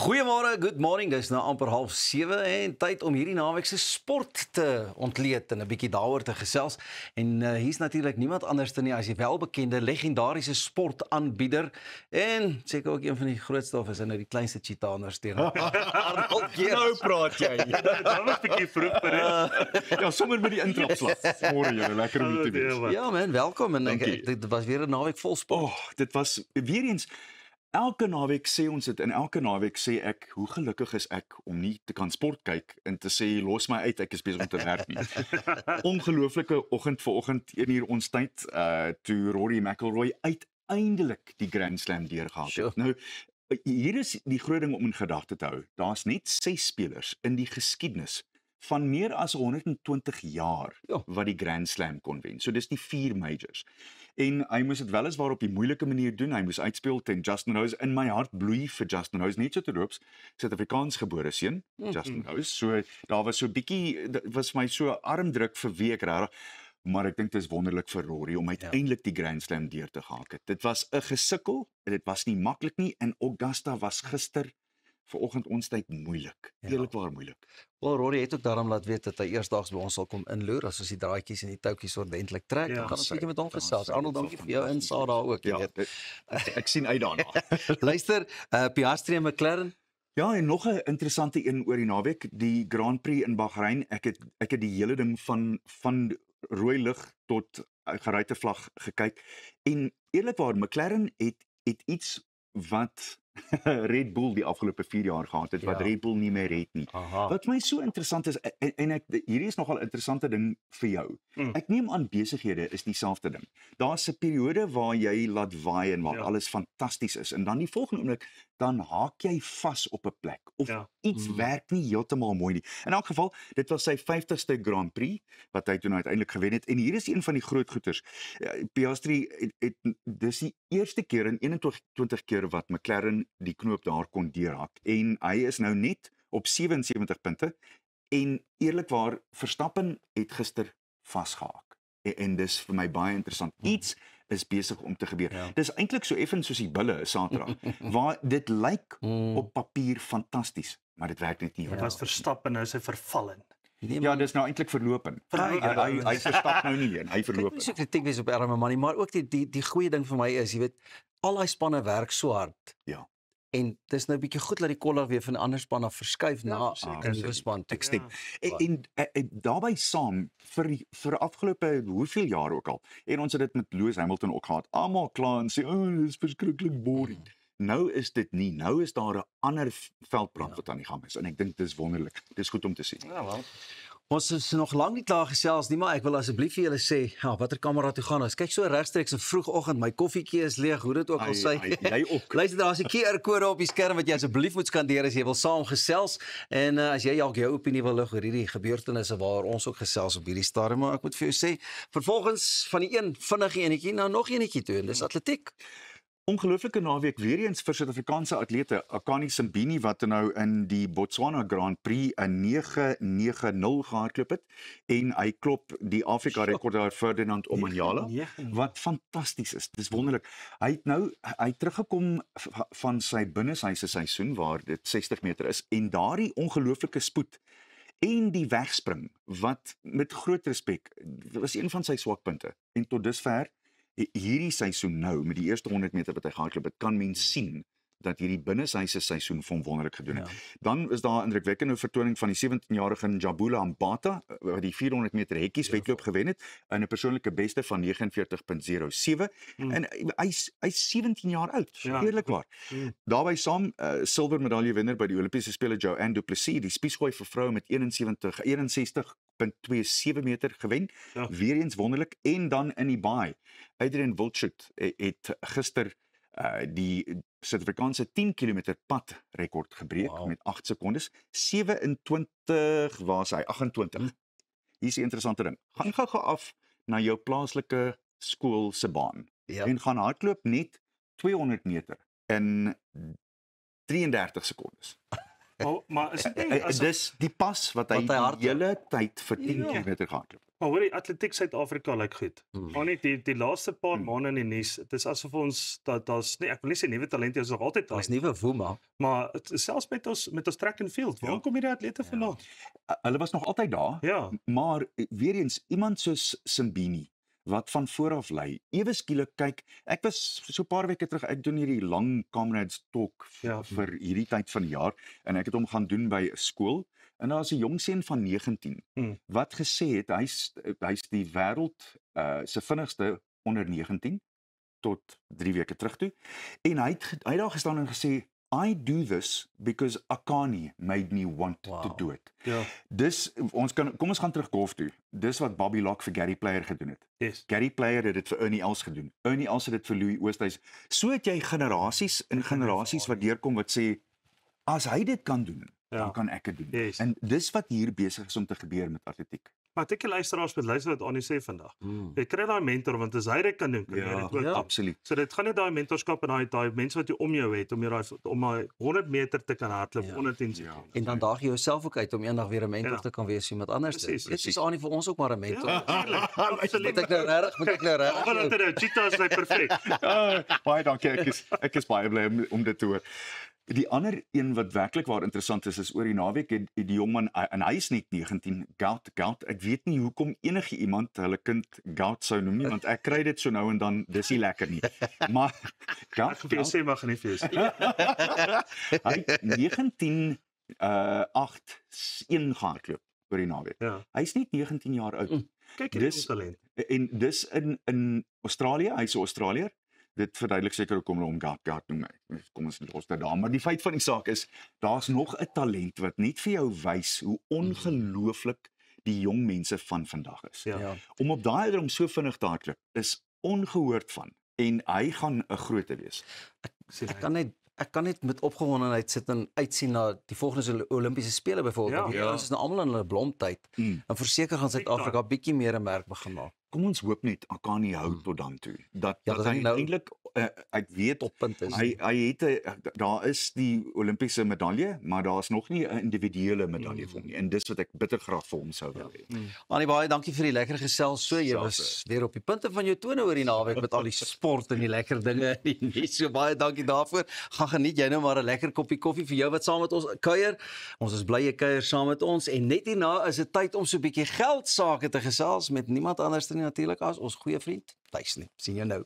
Goeiemôre, good morning. Dis nou amper 6:30 en tyd om hierdie naweek se sport te ontleed en 'n bietjie daaroor te gesels. En hier's natuurlik niemand anders nie as die welbekende legendariese sportaanbieder en seker ook een van die grootste of is hy nou die kleinste cheetah ondersteuner. Arnold Geers. Nou praat jy. Dat was 'n bietjie vroeg vir dit. Ja, sommer met die intrapslag. Môre julle, lekker om hier te wees. Ja man, welkom en Dankie. dit was weer 'n naweek vol sport. Dit was weer eens elke naweek sê ons dit en elke naweek sê ek hoe gelukkig is ek om nie te kan sport kyk en te sê los my uit, ek is besig om te werk nie. Ongelooflike oggend vanoggend 1:00 ons tyd toe Rory McIlroy uiteindelik die Grand Slam deurgehaal het. Sure. Nou hier is die groot ding om in gedagte te hou. Daar's net 6 spelers in die geskiedenis van meer as 120 jaar Ja. wat die Grand Slam kon wen. So dis die 4 majors. En hy moes dit weliswaar op die moeilike manier doen. Hy moes uitspeel teen Justin Rose. In my hart bloei vir Justin Rose, net so te loops, Suid-Afrikaans gebore seun, Justin Rose. So daar was so 'n bietjie, dit was my so armdruk vir week regtig. Maar ek dink dit is wonderlik vir Rory om uiteindelik die Grand Slam deur te gehak het. Dit was 'n gesukkel, dit was nie maklik nie en Augusta was gister vanoggend ons tyd moeilik. Eerlikwaar moeilik. Wel, Rory het ook daarom laat weet dat hy eersdaags by ons sal kom inloer as ons die draadjies en die toutjies ordentlik trek. Ja, Dan kan ons sy- bietjie met hom daar gesels. sy- Arnold, dit dankie sal vir jou insaag daar ook, jy Ja, weet. ek sien uit daarna. Luister, Piastri en McLaren. Ja, en nog 'n interessante een oor die naweek, die Grand Prix in Bahrein. Ek het die hele ding van rooi lig tot geruite vlag gekyk. En eerlikwaar, McLaren het iets wat Red Bull die afgelope 4 jaar gehad het, wat Ja. Red Bull nie meer het nie. Aha. Wat my so interessant is en hierdie is nogal 'n interessante ding vir jou. Ek neem aan besighede is dieselfde ding. Daar's 'n periode waar jy laat waai en waar Ja. alles fantasties is en dan die volgende oomblik dan haak jy vas op 'n plek of Ja. iets werk nie heeltemal mooi nie. In elk geval, dit was sy 50ste Grand Prix wat hy toe nou uiteindelik gewen het en hier is een van die groot goeters. Piastri dis die eerste keer in 21 keer wat McLaren die knoop daar kon deurhak en hy is nou net op 77 punte en eerlikwaar Verstappen het gister vasgehaak. En dis vir my baie interessant. Iets is besig om te gebeur. Ja. Dis eintlik so effens soos die bulle Saterdag waar dit lyk op papier fantasties, maar dit werk net nie. Dit was Verstappen, nou is hy vervallen. Nee, Ja, dis nou eintlik verlopen. Verlopen. Hy verstap nou nie meer, hy Kyk, verloop. nie so kritiek wees op arme manie, maar ook die goeie ding vir my is, jy weet, al daai spanne werk so hard. Ja. En dis nou 'n bietjie goed dat die kollag weer van 'n ander span af verskuif na verseker, 'n nuwe span toe. Ek stem. En daarbey saam vir afgelope hoeveel jaar ook al. En ons het dit met Lewis Hamilton ook gehad. Almal kla en sê, "Dit is verskriklik boring." Nou is dit nie. Nou is daar 'n ander veldbrand wat aan die gang is en ek dink dis wonderlik. Dis goed om te sien. Ja, wel. Ons is nog lank nie klaar gesels nie, maar ek wil asseblief vir julle sê, ja, watter kamera toe gaan ons? Kyk so regstreeks in vroegoggend, my koffietjie is leeg, hoe dit ook al sê. Jy ook. Luister, daar's 'n QR-kode op die skerm wat jy asseblief moet skandeer as jy wil saamgesels en as jy jou opinie wil lig oor hierdie gebeurtenisse waar ons ook gesels op hierdie stadium, maar ek moet vir jou sê, vervolgens van die een vinnige enetjie na nog enetjie toe en dis atletiek. Ongelooflike naweek weer eens vir Suid-Afrikaanse atlete Akani Simbini wat nou in die Botswana Grand Prix 'n 9:90 gehardloop het en hy klop die Afrika rekord daar Ferdinand Omanyala wat fantasties is. Dis wonderlik. Hy het teruggekom van sy binneshuise seisoen waar dit 60 meter is en daardie ongelooflike spoed en die wegspring wat met groot respek was een van sy swakpunte en tot dusver hierdie seisoen nou met die eerste 100 meter wat hy gehardloop het, kan mens sien dat hierdie binneshuise seisoen vir hom wonderlik gedoen het. Dan is daar 'n indrukwekkende vertoning van die 17-jarige Njabula Mbata wat die 400 meter hekkies wedloop gewen het in 'n persoonlike beste van 49.07 en hy's 17 jaar oud. Ja. Eerlikwaar. Daarbey saam silwer medalje wenner by die Olimpiese spele Joanne du Plessis, die spiesgooi vir vroue met 61.27 meter gewen. Ja. Weer eens wonderlik en dan in die baai. Adrian Wiltshut het gister die Suid-Afrikaanse 10 km pad rekord gebreek met 8 sekondes. 27 waar hy 28. Hier is 'n interessante ding. Gaan gou af na jou plaaslike skool se baan en gaan hardloop net 200 meter in 33 sekondes. Maar is dit nie as Dis die pas wat hy Wat hy hardloop. die hele tyd vir 10 Ja. km gehardloop. Maar hoor, die atletiek Suid-Afrika lyk goed. Maar net die laaste paar Hmm. maande in die nuus, dit is asof ons daar's nie, ek wil nie sê nuwe talente, is nog altyd Daar's talent. nuwe woema. Maar selfs met ons track and field, waar kom hierdie atlete vandaan? Hulle was nog altyd daar, Ja. maar weer eens iemand soos Simbini wat van voor af lei. Ewe skielik kyk, ek was so 'n paar weke terug, ek doen hierdie lang comrades talk Ja. vir hierdie tyd van die jaar en ek het hom gaan doen by 'n skool en daar's 'n jong seun van 19 wat gesê het hy's die wêreld se vinnigste onder 19 tot 3 weke terug toe en hy het daar gestaan en gesê I do this because Akani made me want to Wow. do it. Ja. Dis kom ons gaan terug golf toe. Dis wat Bobby Locke vir Gary Player gedoen het. Yes. Gary Player het dit vir Ernie Els gedoen. Ernie Els het dit vir Louis Oosthuys. So het jy generasies en generasies wat deurkom wat sê as hy dit kan doen, dan kan ek dit doen. Yes. En dis wat hier besig is om te gebeur met atletiek. Maar ek luisteraars moet luister wat Annie sê vandag. Jy kry daai mentor want as hy dit kan doen, kan jy dit ook. doen. Absoluut. So dit gaan net daai mentorskap en daai mense wat jy om jou het om daai 100 meter te kan hardloop Ja. 110 sekondes. En dan daag jy jouself ook uit om eendag weer 'n mentor Ja. te kan wees vir iemand anders. Precies, Dit is Annie vir ons ook maar 'n mentor. Ja, natuurlijk. Moet Absoluut. ek nou regtig, moet ek nou regtig. Maar dat die cheetah is perfek. Baie dankie. Ek is baie bly om dit te hoor. Die ander een wat werklik waar interessant is oor die naweek het die jongman en hy is net 19, Gout. Ek weet nie hoekom enige iemand hulle kind Gout sou noem nie, want ek kry dit so nou en dan, dis nie lekker nie. Maar Ek gaan vir jou sê mag nie vir jou sê. hy het 19:8:1 gehardloop oor die naweek. Ja. Hy's net 19 jaar oud. Kyk Dis- dis talent. En dis in Australië, hy's 'n Australiër. Dit verduidelik seker hoekom hulle hom Gout noem. Kom ons los dit daar, maar die feit van die saak is daar's nog 'n talent wat net vir jou wys hoe ongelooflik die jong mense van vandag is. Ja. Ja. Om op daai ouderdom so vinnig te hardloop is ongehoord van en hy gaan 'n groote wees. Sien Ek hy? kan net met opgewondenheid sit en uitsien na die volgende Olimpiese spele byvoorbeeld. Ja. Ons is nou almal in hulle blomtyd. En verseker gaan Suid-Afrika bietjie meer 'n merk begin maak. Kom ons hoop net Akani hou tot dan toe. Dat Ja, dat dat hy nou eintlik ek weet Toppunt is. hy het daar is die Olimpiese medalje, maar daar's nog nie 'n individuele medalje vir hom nie. En dis wat ek bitter graag vir hom sou wou hê. Annie, baie dankie vir die lekker gesels. So jy Selfs was weer op die punte van jou tone oor die naweek met al die sport en die lekker dinge in die nuus. So baie dankie daarvoor. Gaan geniet jy nou maar 'n lekker koppie koffie vir jou wat saam met ons kuier. Ons is bly jy kuier saam met ons en net hierna is dit tyd om so 'n bietjie geld sake te gesels met niemand anders nie natuurlik as ons goeie vriend Tuis nie. Sien jou nou.